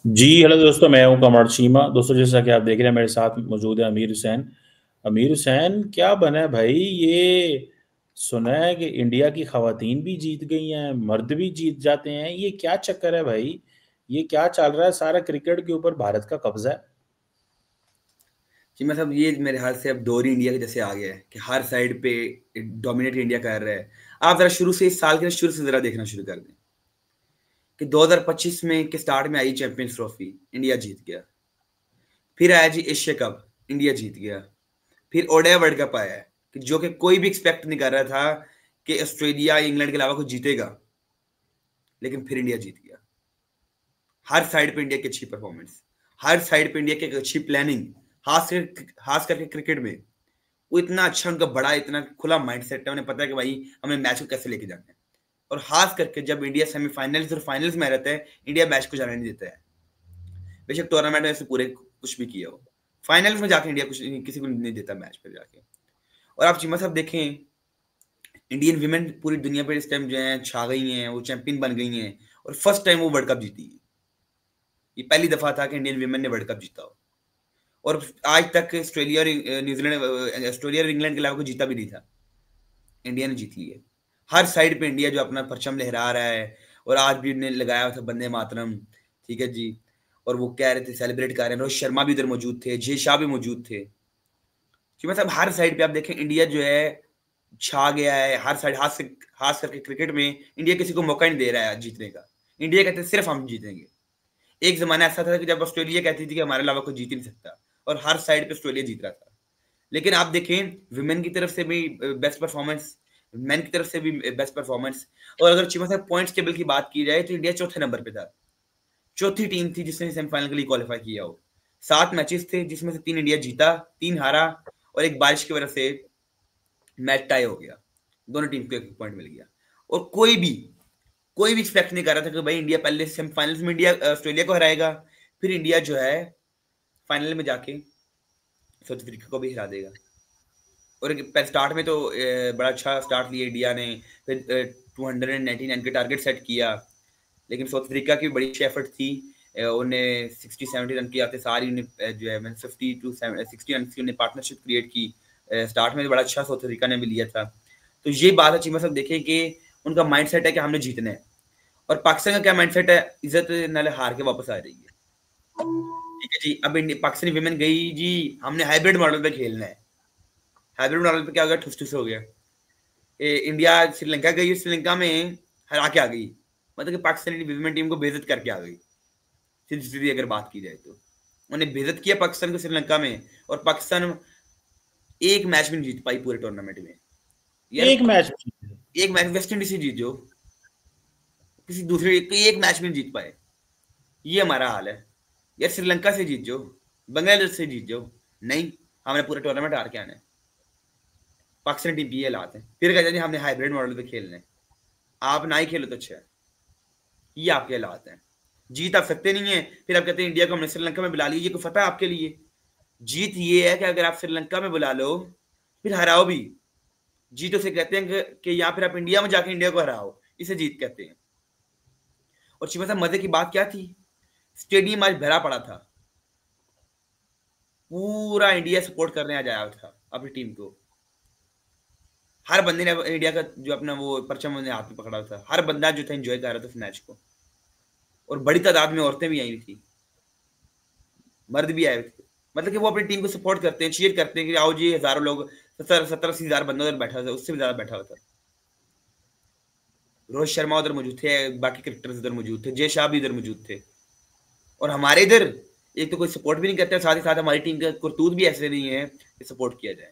जी hello दोस्तों, मैं हूं कमर चीमा। दोस्तों, जैसा कि आप देख रहे हैं, मेरे साथ मौजूद है अमीर हुसैन। अमीर हुसैन, क्या बना है भाई? ये सुना है कि इंडिया की खवातीन भी जीत गई हैं, मर्द भी जीत जाते हैं। ये क्या चक्कर है भाई? ये क्या चल रहा है? सारा क्रिकेट के ऊपर भारत का कब्जा है। जी मतलब ये मेरे ख्याल से अब दौर ही इंडिया के जैसे आ गया है कि हर साइड पे डोमिनेट इंडिया कर रहा है। आप जरा शुरू से इस साल के शुरू से जरा देखना शुरू कर दें कि 2025 में के स्टार्ट में आई चैंपियंस ट्रॉफी, इंडिया जीत गया। फिर आया जी एशिया कप, इंडिया जीत गया। फिर ओडीआई वर्ल्ड कप आया है कि जो कि कोई भी एक्सपेक्ट नहीं कर रहा था कि ऑस्ट्रेलिया इंग्लैंड के अलावा कुछ जीतेगा, लेकिन फिर इंडिया जीत गया। हर साइड पे इंडिया की अच्छी परफॉर्मेंस, हर साइड पे इंडिया की एक अच्छी प्लानिंग, खास करके क्रिकेट में वो इतना अच्छा, उनका बड़ा इतना खुला माइंडसेट है। उन्हें पता है कि भाई हमें मैच को कैसे लेके जाना है। और खास करके जब इंडिया सेमीफाइनल्स और फाइनल्स में रहता है, इंडिया मैच को जाने नहीं देता है। बेशक टूर्नामेंट में से पूरे कुछ भी किया हो, फाइनल्स में जाके इंडिया कुछ किसी को नहीं देता मैच पर जाके। और आप चीमा साहब देखें, इंडियन वीमेन पूरी दुनिया पर इस टाइम जो है छा गई हैं, वो चैंपियन बन गई हैं और फर्स्ट टाइम वो वर्ल्ड कप जीती है। ये पहली दफा था कि इंडियन वीमेन ने वर्ल्ड कप जीता हो। और आज तक ऑस्ट्रेलिया और न्यूजीलैंड, ऑस्ट्रेलिया और इंग्लैंड के अलावा कोई जीता भी नहीं था, इंडिया ने जीती है। हर साइड पे इंडिया जो अपना परचम लहरा रहा है। और आज भी उन्हें लगाया हुआ था वंदे मातरम, ठीक है जी। और वो कह रहे थे, सेलिब्रेट कर रहे हैं। रोहित शर्मा भी उधर मौजूद थे, जय शाह भी मौजूद थे जी। मतलब हर साइड पे आप देखें इंडिया जो है छा गया है। हर साइड खास करके क्रिकेट में इंडिया किसी को मौका नहीं दे रहा है जीतने का। इंडिया कहते हैं सिर्फ हम जीतेंगे। एक जमाना ऐसा था कि जब ऑस्ट्रेलिया कहती थी कि हमारे अलावा कोई जीत ही नहीं सकता, और हर साइड पे ऑस्ट्रेलिया जीत रहा था। लेकिन आप देखें, विमेन की तरफ से भी बेस्ट परफॉर्मेंस, मेन की तरफ से भी बेस्ट परफॉर्मेंस। और अगर चीमा साहब पॉइंट्स टेबल की बात की जाए तो इंडिया चौथे नंबर पे था। चौथी टीम थी जिसने सेमीफाइनल के लिए क्वालिफाई किया हो। 7 मैचेस थे जिसमें से 3 इंडिया जीता, 3 हारा, और एक बारिश की वजह से मैच टाई हो गया। दोनों टीम को एक पॉइंट मिल गया। और कोई भी एक्सपेक्ट नहीं कर रहा था कि भाई इंडिया पहले सेमीफाइनल्स में इंडिया ऑस्ट्रेलिया को हराएगा, फिर इंडिया जो है फाइनल में जाके साउथ अफ्रीका को भी हरा देगा। और स्टार्ट में तो बड़ा अच्छा स्टार्ट लिया इंडिया ने। फिर 299 के टारगेट सेट किया। लेकिन साउथ अफ्रीका की बड़ी अच्छी एफर्ट थी। उन्हें 60-70 रन किया थे सारी। उन्हें जो है 50 to 60 रन की उन्हें पार्टनरशिप क्रिएट की। स्टार्ट में बड़ा अच्छा साउथ अफ्रीका ने भी लिया था। तो ये बात है चीमा सब देखें कि उनका माइंडसेट है कि हमने जीतना है। और पाकिस्तान का क्या माइंडसेट है? इज्जत नाले हार के वापस आ रही है। ठीक है जी। अब पाकिस्तानी विमेन गई जी, हमने हाइब्रिड मॉडल पे खेलना है। हाइब्रिड मॉडल पे क्या हो गया? ठुस ठुस हो गया। इंडिया श्रीलंका गई, श्रीलंका में हरा के आ गई। मतलब कि पाकिस्तानी विमेन टीम को बेइज्जत करके आ गई। सीधी सीधी अगर बात की जाए तो उन्हें बेइज्जत किया पाकिस्तान को श्रीलंका में। और पाकिस्तान एक मैच भी नहीं जीत पाई पूरे टूर्नामेंट में। यार एक मैच में। एक मैच वेस्ट इंडीज से जीत जाओ, किसी दूसरे एक मैच में नहीं जीत पाए। ये हमारा हाल है। यार श्रीलंका से जीत जाओ, बांग्लादेश से जीत जाओ, नहीं, हमने पूरा टूर्नामेंट हार के आना है। पाकिस्तान टीम की ये हालात है। फिर कहते हैं हमने हाइब्रिड मॉडल पे खेलना है। आप ना ही खेलो तो अच्छा है। ये आपके हालात हैं। जीत आप सकते नहीं है, फिर आप कहते हैं इंडिया को हमने श्रीलंका में बुला लिया। ये कोई फतह है आपके लिए? जीत ये है कि अगर आप श्रीलंका में बुला लो, फिर हराओ भी। जीत उसे कहते हैं कि या फिर आप इंडिया में जाके इंडिया को हराओ, इसे जीत कहते हैं। और शिवा साहब, मजे की बात क्या थी? स्टेडियम आज भरा पड़ा था। पूरा इंडिया सपोर्ट करने आ जाया था अपनी टीम को। हर बंदे ने इंडिया का जो अपना वो परचम अपने हाथ में पकड़ा था। हर बंदा जो था एंजॉय कर रहा था उस मैच को। और बड़ी तादाद में औरतें भी आई हुई थी, मर्द भी आए हुए थे। मतलब कि वो अपनी टीम को सपोर्ट करते हैं, चीयर करते हैं कि आओ जी। हजारों लोग, 70-80 हजार बंदा उधर बैठा था, उससे भी ज्यादा बैठा हुआ था। रोहित शर्मा उधर मौजूद थे, बाकी क्रिकेटर्स उधर मौजूद थे, जय शाह भी उधर मौजूद थे। और हमारे इधर एक तो कोई सपोर्ट भी नहीं करता, साथ ही साथ हमारी टीम का करतूत भी ऐसे नहीं है कि सपोर्ट किया जाए।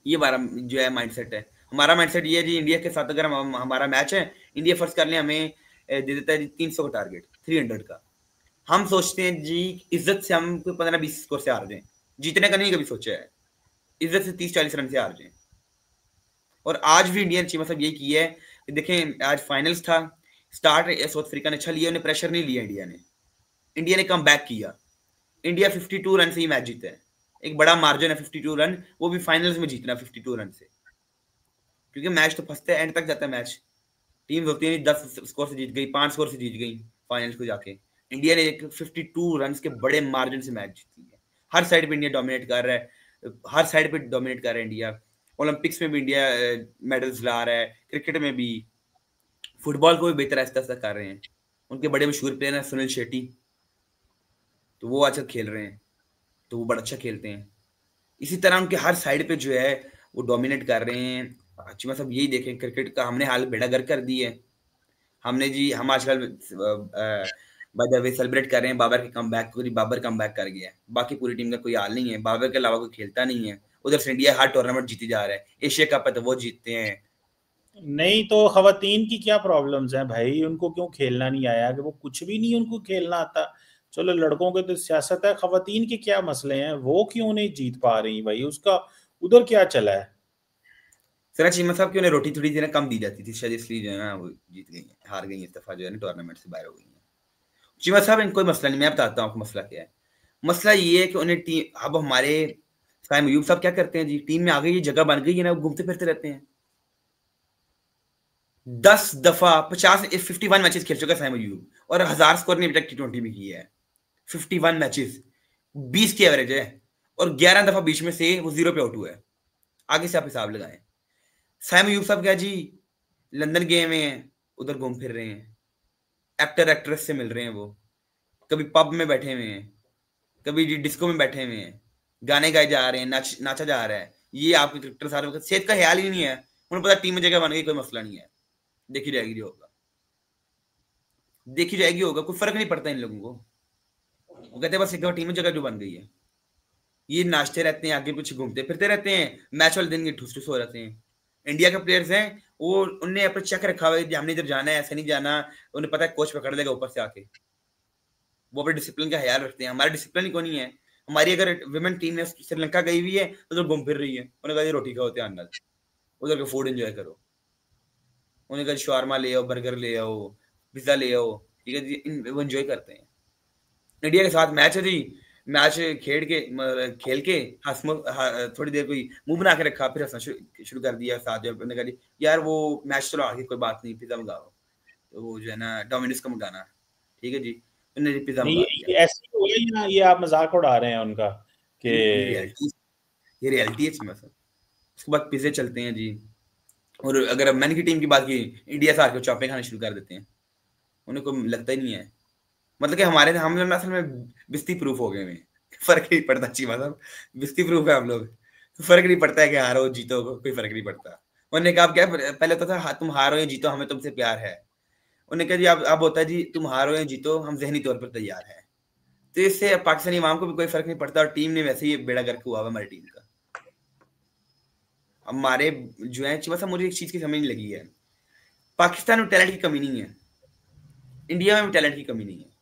ये हमारा जो है माइंडसेट है। हमारा माइंडसेट ये है जी, इंडिया के साथ अगर हमारा मैच है, इंडिया फर्स्ट कर ले, हमें दे देता है जी 300 का टारगेट, 300 का। हम सोचते हैं जी इज्जत से हम 15-20 स्कोर से हार जाएं। जीतने का नहीं कभी सोचा है, इज्जत से 30-40 रन से हार जाएं। और आज भी इंडियन टीम मतलब ये की है कि देखें, आज फाइनल्स था। स्टार्ट साउथ अफ्रीका ने अच्छा लिया, उन्हें प्रेशर नहीं लिया। इंडिया ने कम बैक किया। इंडिया 52 रन से ही मैच जीता है। एक बड़ा मार्जिन है 52 रन, वो भी फाइनल्स में जीतना 52 रन से। क्योंकि मैच तो फंसते एंड तक जाता है मैच। टीम होती है 10 स्कोर से जीत गई, 5 स्कोर से जीत गई फाइनल्स को जाके। इंडिया ने एक 52 रन के बड़े मार्जिन से मैच जीती है। हर साइड पे इंडिया डोमिनेट कर रहा है, हर साइड पे डोमिनेट कर रहा है इंडिया। ओलंपिक्स में भी इंडिया मेडल्स ला रहा है, क्रिकेट में भी, फुटबॉल को भी बेहतर ऐसा कर रहे हैं। उनके बड़े मशहूर प्लेयर हैं सुनील शेट्टी, तो वो आजकल खेल रहे हैं, तो वो बड़ा अच्छा खेलते हैं। इसी तरह उनके हर साइड पे जो है वो डोमिनेट कर रहे हैं। चीमा साहब यही देखें, क्रिकेट का हमने हाल बेड़ा गर्क कर दी है। हमने जी, हम आजकल बाय द वे सेलिब्रेट कर रहे हैं बाबर के कमबैक को, बाबर कमबैक कर गया है। बाकी पूरी टीम का कोई हाल नहीं है, बाबर के अलावा कोई खेलता नहीं है। उधर से इंडिया हर टूर्नामेंट जीती जा रहा है, एशिया कप है तो वो जीतते हैं। नहीं तो खवातीन की क्या प्रॉब्लम्स हैं भाई? उनको क्यों खेलना नहीं आया? कि वो कुछ भी नहीं उनको खेलना आता? चलो लड़कों के तो सियासत है, खवातीन के क्या मसले हैं? वो क्यों नहीं जीत पा रही भाई? उसका उधर क्या चला है? सर चीमा साहब की उन्हें रोटी थोड़ी सी ना कम दी जाती थी, शायद इसलिए जो है ना वो जीत गई है, हार गई इस दफा जो है ना टूर्नामेंट से बाहर हो गई है। चीमा साहब इनको कोई मसला नहीं, मैं बताता हूँ आपको मसला क्या है। मसला ये है कि उन्हें टीम, अब हमारे साइम अयूब साहब क्या करते हैं जी, टीम में आ गई, जगह बन गई है ना, वो घूमते फिरते रहते हैं। 10 दफा 51 मैचेस खेल चुका है साइम अयूब, और 1000 स्कोर नहीं अभी तक T20 में किया है। 51 मैचेस, 20 की एवरेज है, और 11 दफा बीच में से वो 0 पे आउट हुआ है। आगे से आप हिसाब लगाएं। साइम अयूब साहब क्या जी, लंदन गए हुए हैं, उधर घूम फिर रहे हैं, एक्टर एक्ट्रेस से मिल रहे हैं, वो कभी पब में बैठे हुए हैं, कभी डिस्को में बैठे हुए हैं, गाने गाए जा रहे हैं, नाचा जा रहा है। ये आपके क्रिकेटर सारे वक्त सेहत का ख्याल ही नहीं है। उन्हें पता टीम में जगह बन गई, कोई मसला नहीं है, देखी जाएगी जो होगा, देखी जाएगी होगा, कोई फर्क नहीं पड़ता इन लोगों को। वो कहते हैं बस एक टीम में जगह जो बन गई है। ये नाचते रहते हैं, आगे पीछे घूमते फिरते रहते हैं, मैच वाले दिन ये ठुस ठुस हो जाते हैं। इंडिया के प्लेयर्स हैं, वो उनने अपना चेक रखा हुआ है, हमने इधर जाना है, ऐसे नहीं जाना। उन्हें पता है कोच पकड़ लेगा ऊपर से आके। वो अपने डिसिप्लिन का ख्याल रखते हैं। हमारा डिसिप्लिन ही को नहीं है। हमारी अगर विमेन टीम ने श्रीलंका गई हुई है तो उधर घूम फिर रही है, उन्हें कहा रोटी खाओ, ध्यान नाल उधर का फूड एंजॉय करो। उन्हें कहा शवारमा ले आओ, बर्गर ले आओ, पिज्जा ले आओ, ठीक है जी, वो एंजॉय करते हैं। इंडिया के साथ मैच है जी, मैच खेल के थोड़ी देर कोई मुंह बना के रखा, फिर हंसना शुरू कर दिया साथ। जब उन्होंने कहा यार वो मैच चलो आगे, कोई बात नहीं, पिज्जा मंगाओ, तो वो जो है ना डोमिनोज का मंगाना, ठीक है जी, उन्होंने पिज्जा नहीं मंगा दिया। ये ऐसे हो गई ना, ये आप मजाक उड़ा रहे हैं उनका कि ये रियलिटी है चीमा साहब। उसके बाद पिज्जे चलते हैं जी। और अगर मैन की टीम की बात की, इंडिया से आके चॉपे खाना शुरू कर देते हैं, उन्हें कोई लगता ही नहीं है। मतलब कि हमारे हम लोग असल में बिस्ती प्रूफ हो गए हैं, फर्क नहीं पड़ता चीमा साहब, बिस्ती प्रूफ है हम लोग। फर्क नहीं पड़ता है कि हारो जीतो, कोई फर्क नहीं पड़ता। उन्होंने कहा क्या पहले होता था, तुम हारो या जीतो हमें तुमसे प्यार है। उन्होंने कहा जी अब होता है जी, तुम हारो या जीतो हम जहनी तौर पर तैयार है। तो इससे पाकिस्तानी इमाम को भी कोई फर्क नहीं पड़ता, और टीम ने वैसे ही बेड़ा गर्क हुआ हमारी टीम का। हमारे जो है चीमा साहब, मुझे एक चीज की समझ नहीं लगी है, पाकिस्तान में टैलेंट की कमी नहीं है, इंडिया में भी टैलेंट की कमी नहीं है।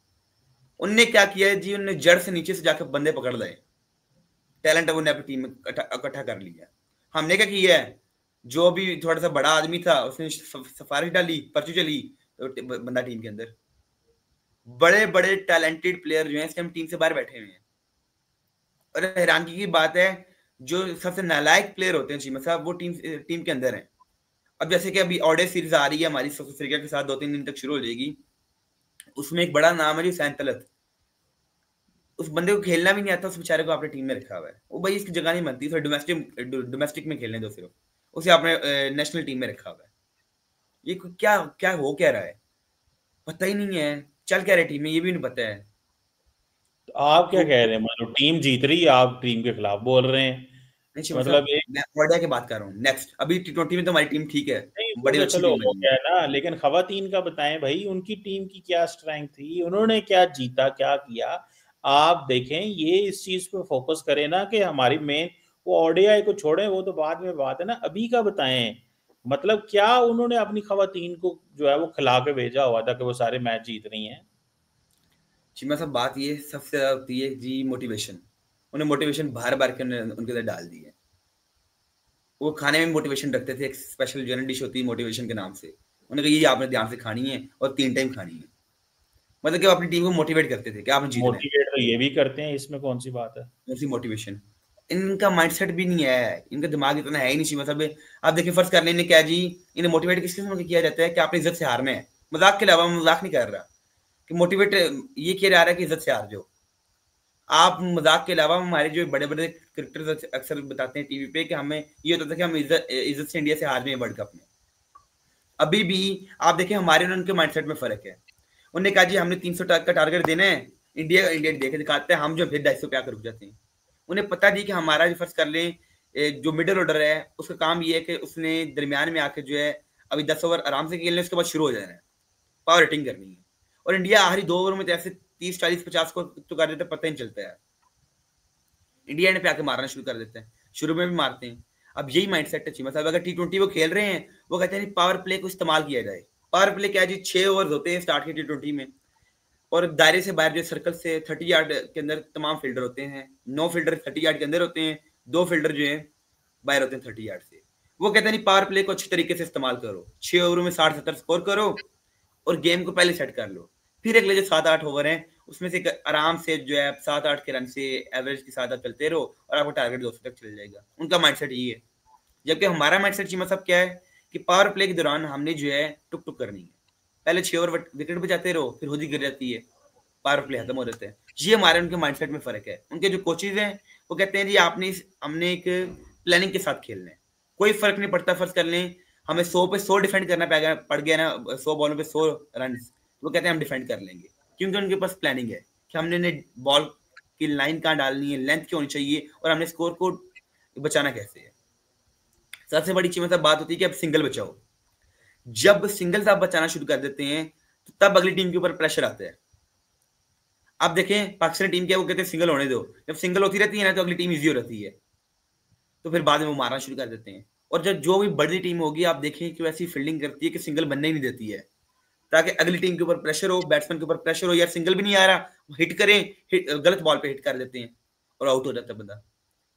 उनने क्या किया है जी, उनने जड़ से नीचे से जाकर बंदे पकड़ लाए, टैलेंट उन्हें अपनी टीम में इकट्ठा कर लिया। हमने क्या किया है, जो भी थोड़ा सा बड़ा आदमी था उसने सिफारिश डाली, पर्ची चली, तो बंदा टीम के अंदर। बड़े बड़े टैलेंटेड प्लेयर जो हैं इस टाइम टीम से बाहर बैठे हुए हैं। और हैरानगी की बात है, जो सबसे नालायक प्लेयर होते हैं चीमा साहब, वो टीम के अंदर हैं। अब जैसे कि अभी ऑडे सीरीज आ रही है हमारी साउथ अफ्रीका के साथ, 2-3 दिन तक शुरू हो जाएगी। उसमें एक बड़ा नाम है जी सैन तलत। उस बंदे को खेलना भी नहीं आता, उस बेचारे को आपने टीम में रखा हुआ है। वो भाई इसकी जगह नहीं बनती, फिर डोमेस्टिक में खेलने दो, सिर्फ उसे आपने नेशनल टीम में रखा हुआ है। ये क्या क्या हो क्या रहा है, पता ही नहीं है, चल क्या रहा है टीम में, ये भी नहीं पता है। तो आप क्या वो कह रहे हैं? मतलब टीम जीत रही है, आप टीम के खिलाफ बोल रहे हैं? नहीं शिवा मतलब साहब, मैं ओडिया की बात कर रहा हूँ। नेक्स्ट अभी T20 में तो हमारी टीम ठीक है, नहीं, वो बड़ी तो अच्छी चलो टीम हो बनी है। गया ना, लेकिन खवातीन का बताएं भाई, उनकी टीम की क्या स्ट्रेंथ थी? उन्होंने क्या जीता, क्या किया? आप देखें, ये इस चीज पे फोकस करें ना कि हमारी मेन, वो ओडीआई को छोड़ें, वो तो बाद में बात है ना, अभी का बताएं। मतलब क्या उन्होंने अपनी खवातीन को जो है वो खिला के भेजा हुआ था कि वो सारे मैच जीत रही हैं? शिमा साहब बात ये सबसे ज्यादा होती है जी, मोटिवेशन। उन्हें मोटिवेशन बार बार के उनके अंदर डाल दी है। वो खाने में मोटिवेशन रखते थे, एक स्पेशल जो डिश होती है मोटिवेशन के नाम से। उन्हें कहा ये आपने ध्यान से खानी है और 3 टाइम खानी है। मतलब कि वो अपनी टीम को मोटिवेट करते थे कि आपने जीतना है। मोटिवेट तो ये भी करते हैं, इसमें कौन सी बात है? ऐसी मोटिवेशन इनका माइंडसेट भी नहीं है, इनका दिमाग इतना है ही नहीं शिमा साहब। आप देखिए फर्ज कर लेने क्या जी, इन्हें मोटिवेट किस किस्म किया जाता है कि आपने इज्जत से हारना है। मजाक के अलावा, मजाक नहीं कर रहा, कि मोटिवेट ये किया जा रहा है कि इज्जत से हार जाओ। आप मजाक के अलावा हमारे जो बड़े बड़े क्रिकेटर्स अक्सर बताते हैं टीवी पे कि हमें ये होता था कि हम इज्जत से इंडिया से हार जाए वर्ल्ड कप में। अभी भी आप देखें हमारे और उनके माइंडसेट में फर्क है। उन्होंने कहा जी हमने 300 का टारगेट देना है, इंडिया देखे दिखाते हैं, हम जो फिर 250 पे आकर रुक जाते हैं। उन्हें पता नहीं कि हमारा जो फर्ज कर लें जो मिडिल ऑर्डर है उसका काम ये है कि उसने दरमियान में आकर जो है अभी 10 ओवर आराम से खेलने, उसके बाद शुरू हो जाना है, पावर हिटिंग करनी है। और इंडिया आखिरी 2 ओवर में तो ऐसे 30 40 50 को तो कर देते पता ही नहीं चलता है। इंडिया एंड पे आके मारना शुरू कर देते हैं, शुरू में भी मारते हैं। अब यही माइंडसेट है। मतलब अगर T20 वो खेल रहे हैं, वो कहते हैं पावर प्ले को इस्तेमाल किया जाए। पावर प्ले क्या है जी, 6 ओवर होते हैं स्टार्ट के T20 में, और दायरे से बाहर जो सर्कल से 30 यार्ड के अंदर तमाम फील्डर होते हैं। 9 फील्डर 30 यार्ड के अंदर होते हैं, 2 फील्डर जो है बाहर होते हैं 30 यार्ड से। वो कहते हैं पावर प्ले को अच्छी तरीके से इस्तेमाल करो, 6 ओवरों में 60-70 स्कोर करो और गेम को पहले सेट कर लो। फिर अगले जो 7-8 ओवर हैं उसमें से आराम से जो है 7-8 के रन से एवरेज के साथ आप चलते रहो और आपको टारगेट 200 तक चल जाएगा। उनका माइंडसेट ये है। जबकि हमारा माइंडसेट चीमा साहब क्या है कि पावर प्ले के दौरान हमने जो है टुक टुक करनी है। पहले 6 ओवर विकेट बचाते रहो, फिर खुद ही गिर जाती है, पावर प्ले खत्म हो जाता है। ये हमारे उनके माइंडसेट में फर्क है। उनके जो कोचेज हैं वो कहते हैं जी आपने हमने एक प्लानिंग के साथ खेलना है, कोई फर्क नहीं पड़ता। फर्ज कर लें हमें 100 पे 100 डिफेंड करना पड़ गया ना, 100 बॉलों पे 100 रन, वो कहते हैं हम डिफेंड कर लेंगे, क्योंकि उनके पास प्लानिंग है कि हमने बॉल की लाइन कहाँ डालनी है, लेंथ क्यों होनी चाहिए और हमने स्कोर को बचाना कैसे है। सबसे बड़ी चीज मतलब बात होती है कि अब सिंगल बचाओ। जब सिंगल्स आप बचाना शुरू कर देते हैं तो तब अगली टीम के ऊपर प्रेशर आता है। आप देखें पाकिस्तान टीम क्या, वो कहते हैं सिंगल होने दो, जब सिंगल होती रहती है ना तो अगली टीम इजी हो रहती है, तो फिर बाद में वो मारना शुरू कर देते हैं। और जब जो भी बड़ी टीम होगी आप देखें कि वैसी फील्डिंग करती है कि सिंगल बनने ही नहीं देती है, ताकि अगली टीम के ऊपर प्रेशर हो, बैट्समैन के ऊपर प्रेशर हो, यार सिंगल भी नहीं आ रहा, हिट करें, गलत बॉल पे हिट कर देते हैं और आउट हो जाता है बंदा।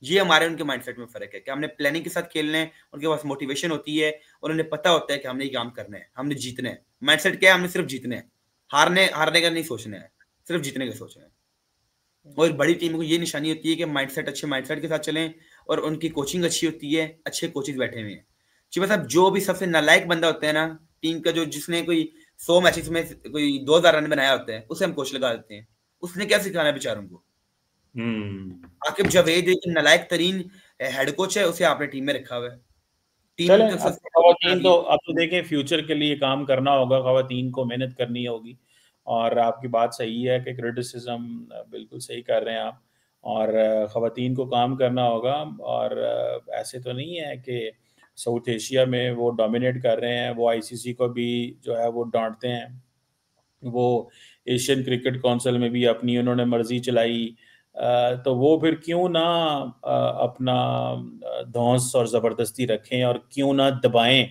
ये हमारे उनके माइंडसेट में फर्क है कि हमने प्लानिंग के साथ खेलना है, उनके पास मोटिवेशन होती है और उन्हें पता होता है कि हमने ये काम करना है, हमने जीतना है। माइंडसेट क्या है, हमने सिर्फ जीतना है, हारने का नहीं सोचना है, सिर्फ जीतने का सोचना है। और बड़ी टीम को ये निशानी होती है कि माइंडसेट अच्छे माइंडसेट के साथ चलें और उनकी कोचिंग अच्छी होती है, अच्छे कोचेज बैठे हुए हैं। जी मतलब जो भी सबसे नालायक बंदा होता है ना टीम का, जो जिसने कोई 100 मैचेस में कोई 2000 रन बनाया होता है, उसे हम कोच लगा देते हैं। उसने क्या सिखाना है बेचारों को। आकिब जावेद एक नालायक तरीन हेड कोच है, उसे आपने टीम में रखा हुआ है। टीम चलें, तो अब सबसे खवातीन तो अब तो देखें फ्यूचर के लिए काम करना होगा, खवातीन को मेहनत करनी होगी। और आपकी बात सही है कि क्रिटिसिज्म बिल्कुल सही कर रहे हैं आप, और खवातीन को काम करना होगा। और ऐसे तो नहीं है कि साउथ एशिया में वो डोमिनेट कर रहे हैं, वो आईसीसी को भी जो है वो डांटते हैं, वो एशियन क्रिकेट काउंसिल में भी अपनी उन्होंने मर्जी चलाई। तो वो फिर क्यों ना अपना धौंस और ज़बरदस्ती रखें और क्यों ना दबाएं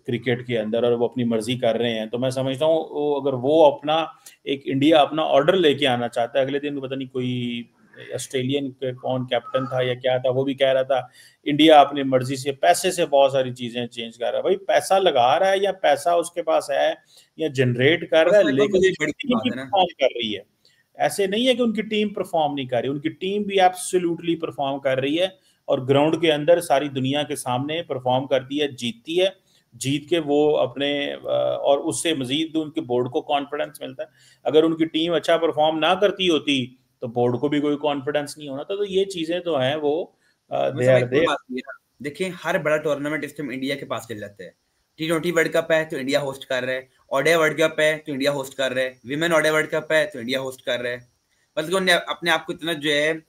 क्रिकेट के अंदर, और वो अपनी मर्जी कर रहे हैं। तो मैं समझता हूँ वो अगर वो अपना एक इंडिया अपना ऑर्डर लेके आना चाहता है, अगले दिन पता नहीं कोई ऑस्ट्रेलियन कौन कैप्टन था या क्या था, वो भी कह रहा था इंडिया अपनी मर्जी से पैसे से बहुत सारी चीजें चेंज कर रहा है। भाई पैसा लगा रहा है या पैसा उसके पास है या जनरेट कर रहा है, लेकिन बड़ी टीम बात भी है ना। परफॉर्म कर रही है। ऐसे नहीं है कि उनकी टीम परफॉर्म नहीं कर रही, उनकी टीम भी एब्सोल्युटली परफॉर्म कर रही है और ग्राउंड के अंदर सारी दुनिया के सामने परफॉर्म करती है, जीतती है। जीत के वो अपने और उससे मजीद उनके बोर्ड को कॉन्फिडेंस मिलता है। अगर उनकी टीम अच्छा परफॉर्म ना करती होती तो बोर्ड को भी कोई कॉन्फिडेंस नहीं होना था। तो ये चीजें तो हैं वो मैं दे समझ आर कोई देयर। बात नहीं है। देखिए हर बड़ा टूर्नामेंट इस टाइम इंडिया के पास चल जाता है। T20 वर्ल्ड कप है तो इंडिया होस्ट कर रहा है, ओडीआई वर्ल्ड कप है तो इंडिया होस्ट कर रहा है, विमेन ओडीआई वर्ल्ड कप है तो इंडिया होस्ट कर रहा है। मतलब उन्हें अपने आप को इतना जो है,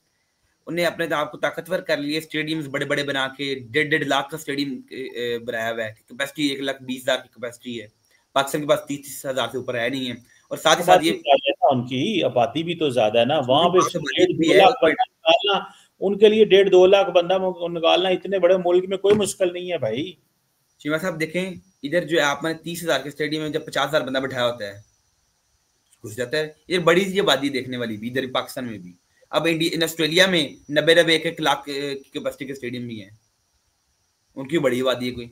उन्हें अपने आप को ताकतवर कर लिए, स्टेडियम्स बड़े बड़े बना के 1.5 लाख का स्टेडियम बनाया हुआ है। कैपेसिटी 1,20,000 की कैपेसिटी है। पाकिस्तान के पास 30,000 से ऊपर है नहीं है। और साथ ही साथ आबादी ये ज्यादा है ना उनकी, आबादी भी तो ज्यादा है ना वहां पे। बात डेढ़ भी दो है लाख बंदा निकालना उनके लिए, 1.5-2 लाख बंदा निकालना इतने बड़े मुल्क में कोई मुश्किल नहीं है भाई। शिवा साहब देखें, इधर जो है आपने 30,000 के स्टेडियम में जब 50,000 बंदा बैठाया होता है, घुस जाता है। ये बड़ी सी आबादी देखने वाली भी इधर पाकिस्तान में भी। अब इंडिया इन ऑस्ट्रेलिया में 90 1 लाख की कैपेसिटी के स्टेडियम भी है, उनकी बड़ी आबादी है कोई।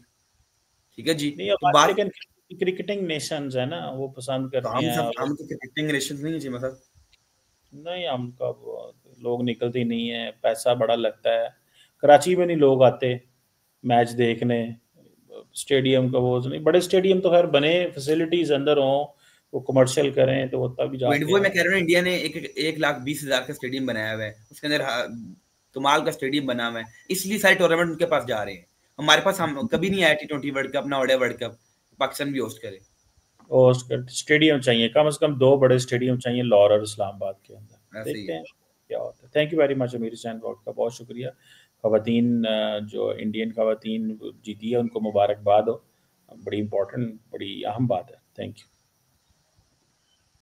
ठीक है जी। नहीं तो आबादी, बात, लेकिन क्रिकेटिंग नेशंस है ना, वो पसंद तो करते हम हैं सब और हम तो क्रिकेटिंग नेशंस नहीं है जी मतलब। नहीं हमका लोग निकलते ही नहीं है, पैसा बड़ा लगता है। कराची में नहीं लोग आते मैच देखने, स्टेडियम का वो नहीं, बड़े स्टेडियम तो खैर बने, फैसिलिटीज अंदर हों वो कमर्शियल करें तो वो तभी जाके वो मैं कह रहा हूँ, इंडिया ने 1,20,000 का स्टेडियम बनाया हुआ है, उसके अंदर कमाल का स्टेडियम बना हुआ है, इसलिए सारे टूर्नामेंट उनके पास जा रहे हैं। हमारे पास हम कभी नहीं आया T20 वर्ल्ड कप, ना ओडीआई वर्ल्ड कप, पाकिस्तान भी होस्ट करे। और स्टेडियम चाहिए, कम से कम 2 बड़े स्टेडियम चाहिए लाहौर और इस्लामाबाद के अंदर। ऐसे ही देखते है। हैं क्या होता है। थैंक यू वेरी मच अमीर हुसैन, वोट का बहुत शुक्रिया। खवातीन जो इंडियन खवातीन जीती है उनको मुबारकबाद हो, बड़ी इंपॉर्टेंट, बड़ी अहम बात है। Thank you.